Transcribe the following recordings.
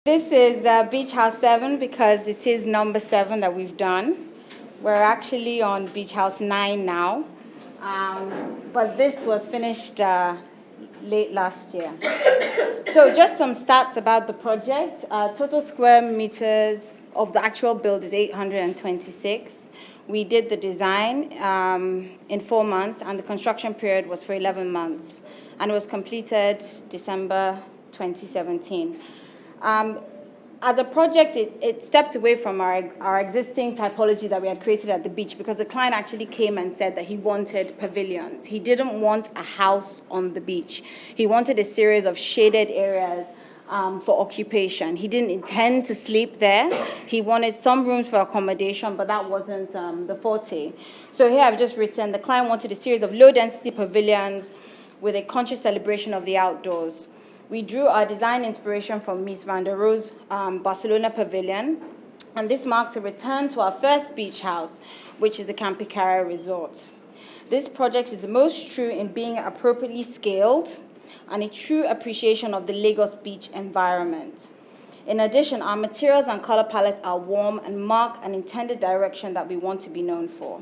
This is Beach House 7 because it is number 7 that we've done. We're actually on Beach House 9 now, but this was finished late last year. So just some stats about the project. Total square meters of the actual build is 826. We did the design in 4 months, and the construction period was for 11 months, and it was completed December 2017. As a project, it stepped away from our existing typology that we had created at the beach, because the client actually came and said that he wanted pavilions. He didn't want a house on the beach. He wanted a series of shaded areas for occupation. He didn't intend to sleep there. He wanted some rooms for accommodation, but that wasn't the forte. So here I've just written, the client wanted a series of low-density pavilions with a conscious celebration of the outdoors. We drew our design inspiration from Mies van der Rohe's Barcelona Pavilion, and this marks a return to our first beach house, which is the Campicara Resort. This project is the most true in being appropriately scaled and a true appreciation of the Lagos beach environment. In addition, our materials and color palettes are warm and mark an intended direction that we want to be known for.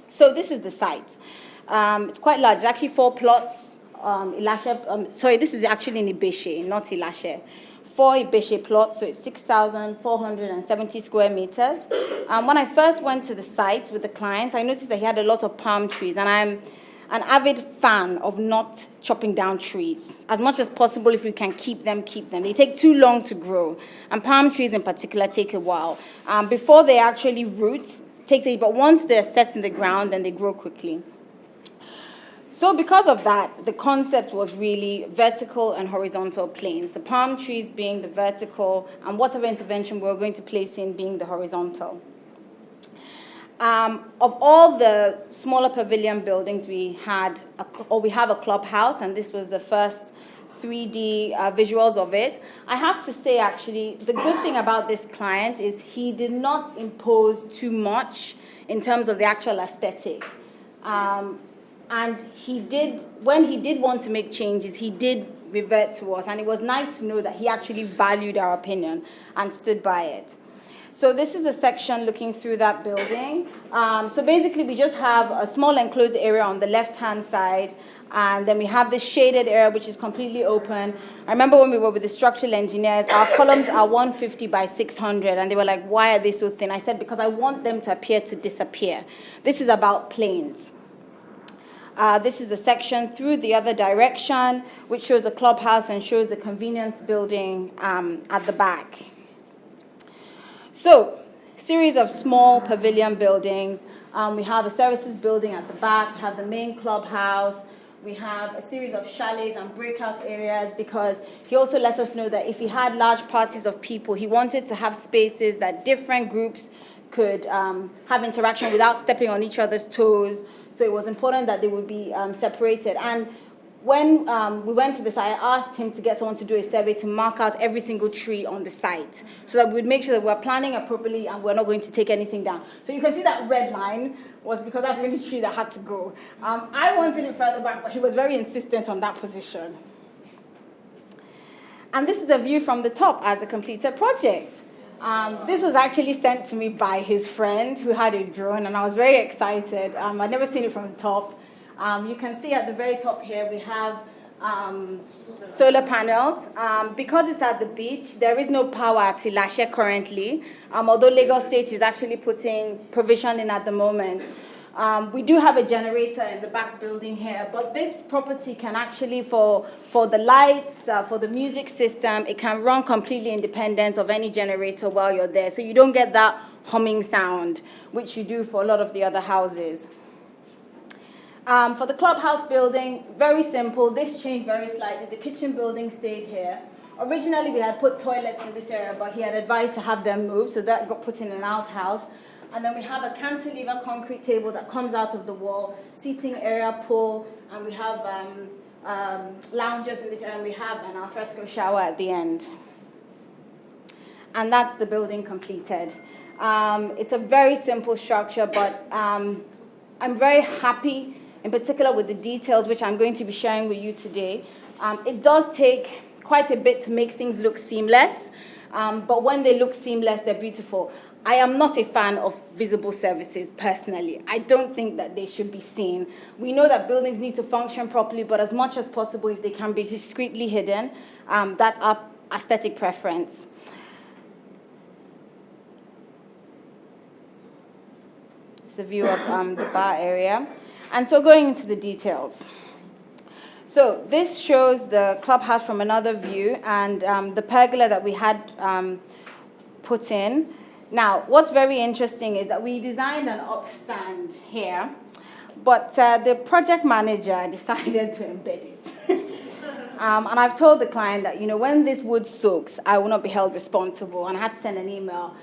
So this is the site. It's quite large. It's actually 4 plots. This is actually in Ibeshe, not Ilashe. 4 Ibeshe plots, so it's 6,470 square meters. When I first went to the site with the client, I noticed that he had a lot of palm trees, and I'm an avid fan of not chopping down trees. As much as possible, if you can keep them, keep them. They take too long to grow, and palm trees in particular take a while. Before they actually root, it takes but once they're set in the ground, then they grow quickly. So because of that, the concept was really vertical and horizontal planes, the palm trees being the vertical and whatever intervention we're going to place in being the horizontal. Of all the smaller pavilion buildings, we have a clubhouse, and this was the first 3D visuals of it. I have to say, actually, the good thing about this client is he did not impose too much in terms of the actual aesthetic. And when he did want to make changes, he did revert to us. And it was nice to know that he actually valued our opinion and stood by it. So this is a section looking through that building. So basically, we just have a small enclosed area on the left-hand side. And then we have this shaded area, which is completely open. I remember when we were with the structural engineers, our columns are 150 by 600. And they were like, why are they so thin? I said, because I want them to appear to disappear. This is about planes. This is the section through the other direction, which shows the clubhouse and shows the convenience building at the back. So, series of small pavilion buildings. We have a services building at the back. We have the main clubhouse. We have a series of chalets and breakout areas, because he also let us know that if he had large parties of people, he wanted to have spaces that different groups could have interaction without stepping on each other's toes. So it was important that they would be separated. And when we went to the site, I asked him to get someone to do a survey to mark out every single tree on the site, so that we would make sure that we're planning appropriately and we're not going to take anything down. So you can see that red line was because that's the only tree that had to go. I wanted it further back, but he was very insistent on that position. And this is a view from the top as a completed project. This was actually sent to me by his friend who had a drone, and I was very excited. I'd never seen it from the top. You can see at the very top here we have solar panels. Because it's at the beach, there is no power at Ilashe currently, although Lagos State is actually putting provision in at the moment. We do have a generator in the back building here, but this property can actually, for the lights, for the music system, it can run completely independent of any generator while you're there. So you don't get that humming sound, which you do for a lot of the other houses. For the clubhouse building, very simple. This changed very slightly. The kitchen building stayed here. Originally, we had put toilets in this area, but he had advised to have them moved, so that got put in an outhouse. And then we have a cantilever concrete table that comes out of the wall, seating area, pool, and we have lounges in this area, and we have an alfresco shower at the end. And that's the building completed. It's a very simple structure, but I'm very happy, in particular with the details, which I'm going to be sharing with you today. It does take quite a bit to make things look seamless. But when they look seamless, they're beautiful. I am not a fan of visible services, personally. I don't think that they should be seen. We know that buildings need to function properly, but as much as possible, if they can be discreetly hidden, that's our aesthetic preference. It's the view of the bar area. And so going into the details. So this shows the clubhouse from another view, and the pergola that we had put in. Now, what's very interesting is that we designed an upstand here, but the project manager decided to embed it. And I've told the client that, when this wood soaks, I will not be held responsible, and I had to send an email.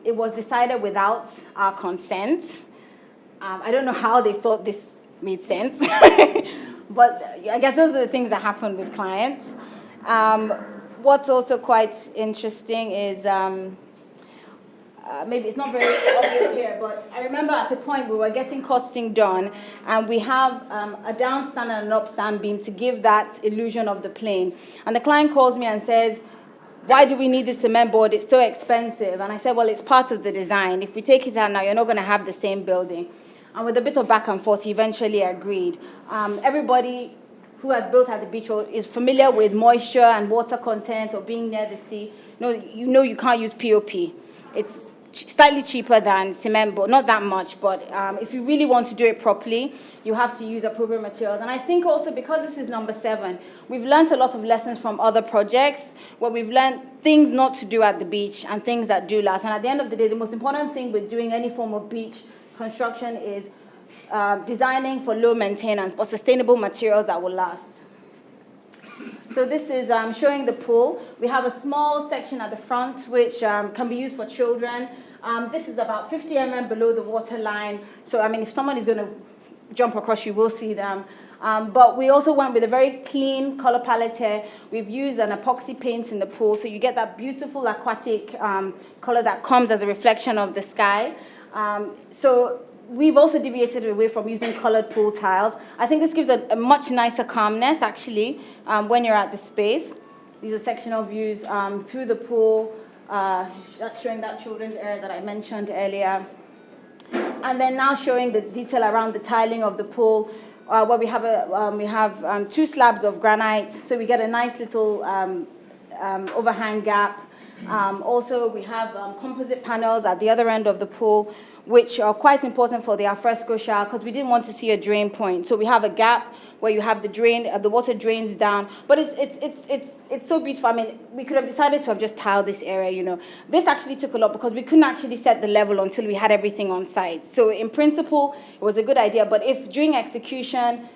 It was decided without our consent. I don't know how they thought this made sense, but I guess those are the things that happen with clients. What's also quite interesting is, maybe it's not very obvious here, but I remember at a point we were getting costing done, and we have a downstand and an upstand beam to give that illusion of the plane. And the client calls me and says, "Why do we need this cement board? It's so expensive." And I said, "Well, it's part of the design. If we take it out now, you're not going to have the same building." And with a bit of back and forth, he eventually agreed. Everybody who has built at the beach or is familiar with moisture and water content or being near the sea, you can't use POP. It's slightly cheaper than cement board, not that much, but if you really want to do it properly, you have to use appropriate materials. And I think also because this is number 7, we've learned a lot of lessons from other projects where we've learned things not to do at the beach and things that do last. And at the end of the day, the most important thing with doing any form of beach construction is designing for low maintenance but sustainable materials that will last. So this is showing the pool. We have a small section at the front which can be used for children. This is about 50 mm below the water line. So, if someone is going to jump across, you will see them. But we also went with a very clean color palette here. We've used an epoxy paint in the pool, so you get that beautiful aquatic color that comes as a reflection of the sky. So we've also deviated away from using colored pool tiles. I think this gives a much nicer calmness, actually, when you're at the space. These are sectional views through the pool. That's showing that children's area that I mentioned earlier. And then now showing the detail around the tiling of the pool, where we have 2 slabs of granite, so we get a nice little overhang gap. Also, we have composite panels at the other end of the pool, which are quite important for the alfresco shower because we didn't want to see a drain point. So we have a gap where you have the drain, the water drains down. But it's so beautiful. We could have decided to have just tiled this area. This actually took a lot because we couldn't actually set the level until we had everything on site. So in principle, it was a good idea. But if during execution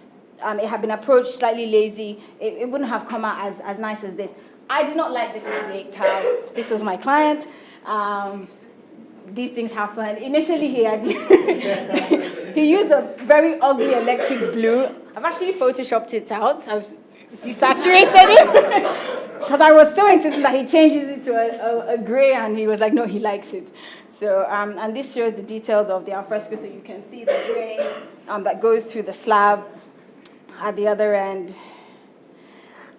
it had been approached slightly lazy, it wouldn't have come out as nice as this. I did not like this mosaic tile. This was my client. These things happen. Initially, he used a very ugly electric blue. I've actually photoshopped it out. I was desaturated it because I was so insistent that he changes it to a gray, and he was like, no, he likes it. So, and this shows the details of the alfresco, so you can see the drain that goes through the slab at the other end.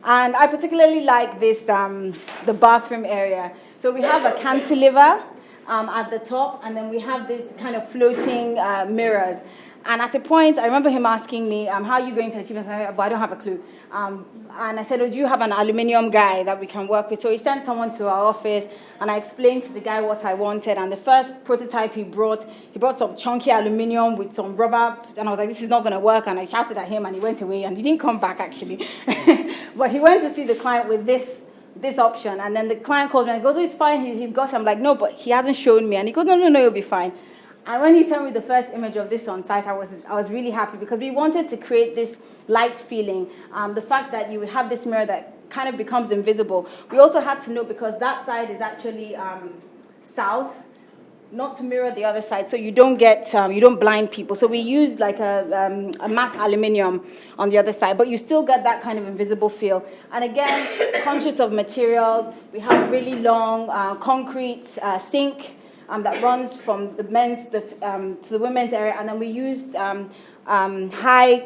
And I particularly like this, the bathroom area. So we have a cantilever at the top, and then we have this kind of floating mirrors. And at a point, I remember him asking me, how are you going to achieve this? But I don't have a clue. And I said, do you have an aluminium guy that we can work with? So he sent someone to our office, and I explained to the guy what I wanted. And the first prototype he brought some chunky aluminium with some rubber. And I was like, this is not going to work. And I shouted at him, and he went away. And he didn't come back, actually. But he went to see the client with this option. And then the client called me and goes, oh, it's fine. He's got it. I'm like, no, but he hasn't shown me. And he goes, no, it'll be fine. And when he sent me the first image of this on site, I was really happy because we wanted to create this light feeling. The fact that you would have this mirror that kind of becomes invisible. We also had to know because that side is actually south, not to mirror the other side, so you don't blind people. So we used like a matte aluminium on the other side, but you still get that kind of invisible feel. And again, conscious of materials, we have really long concrete sink that runs from the men's to the women's area, and then we used high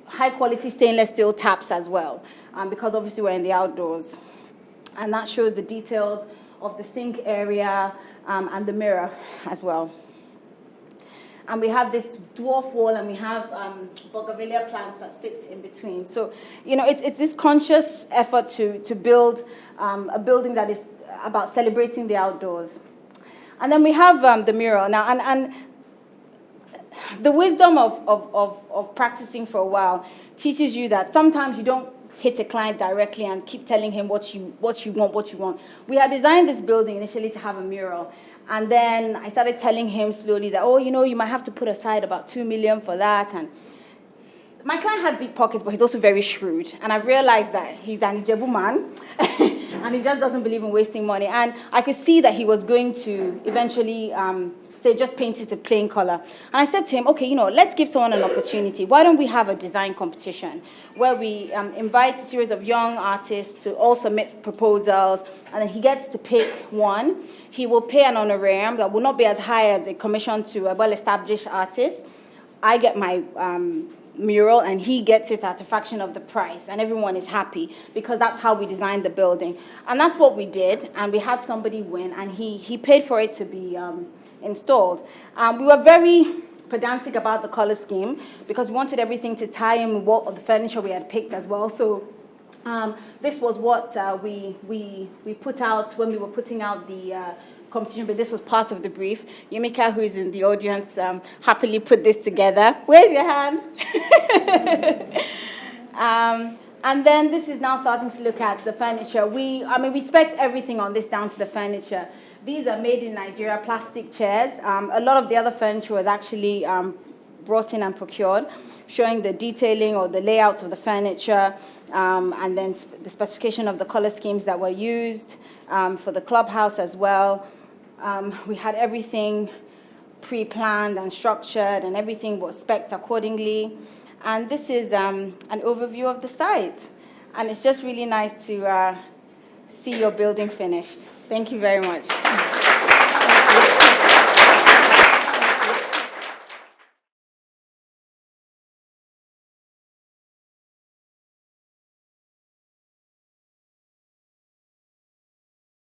high quality stainless steel taps as well, because obviously we're in the outdoors. And that shows the details of the sink area and the mirror as well. And we have this dwarf wall, and we have bougainvillea plants that sit in between. So, it's this conscious effort to build a building that is about celebrating the outdoors. And then we have the mural now, and the wisdom of practicing for a while teaches you that sometimes you don't hit a client directly and keep telling him what you want. We had designed this building initially to have a mural. And then I started telling him slowly that, you might have to put aside about 2 million for that. And my client had deep pockets, but he's also very shrewd. And I've realized that he's an Ijebu man, and he just doesn't believe in wasting money. And I could see that he was going to eventually say, just paint it a plain color. And I said to him, okay, let's give someone an opportunity. Why don't we have a design competition where we invite a series of young artists to all submit proposals, and then he gets to pick one. He will pay an honorarium that will not be as high as a commission to a well-established artist. I get my mural, and he gets it at a fraction of the price, and everyone is happy because that's how we designed the building. And that's what we did, and we had somebody win, and he paid for it to be installed. We were very pedantic about the color scheme because we wanted everything to tie in with what the furniture we had picked as well. So this was what we put out when we were putting out the competition, but this was part of the brief. Yumika, who is in the audience, happily put this together. Wave your hand. And then this is now starting to look at the furniture. We spec'd everything on this down to the furniture. These are made in Nigeria, plastic chairs. A lot of the other furniture was actually brought in and procured, showing the detailing or the layout of the furniture, and then the specification of the color schemes that were used for the clubhouse as well. We had everything pre-planned and structured, and everything was spec'd accordingly. And this is an overview of the site. And it's just really nice to see your building finished. Thank you very much.